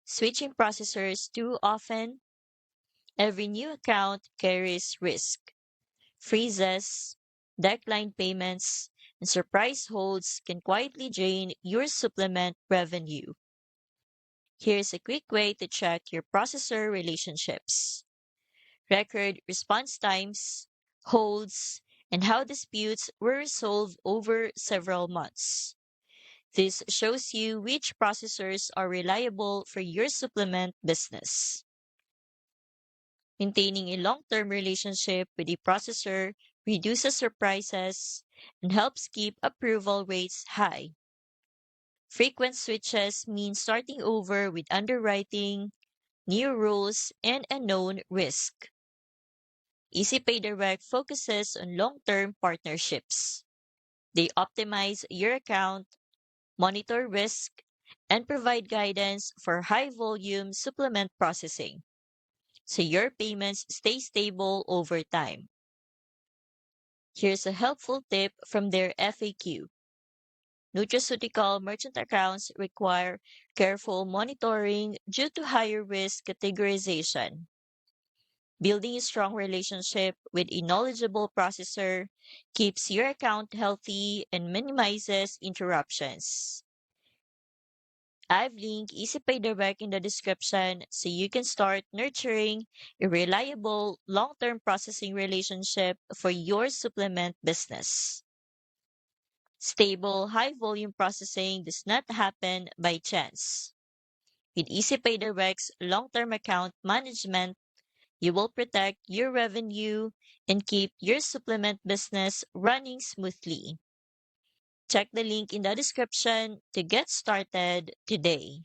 Switching processors too often, every new account carries risk. Freezes, decline payments, and surprise holds can quietly drain your supplement revenue. Here's a quick way to check your processor relationships. Record response times, holds, and how disputes were resolved over several months. This shows you which processors are reliable for your supplement business. Maintaining a long-term relationship with a processor reduces surprises and helps keep approval rates high. Frequent switches mean starting over with underwriting, new rules, and a known risk. EasyPay Direct focuses on long-term partnerships. They optimize your account, monitor risk, and provide guidance for high-volume supplement processing, so your payments stay stable over time. Here's a helpful tip from their FAQ. Nutraceutical merchant accounts require careful monitoring due to higher risk categorization. Building a strong relationship with a knowledgeable processor keeps your account healthy and minimizes interruptions. I've linked EasyPay Direct in the description so you can start nurturing a reliable long-term processing relationship for your supplement business. Stable, high-volume processing does not happen by chance. With EasyPay Direct's long-term account management, you will protect your revenue and keep your supplement business running smoothly. Check the link in the description to get started today.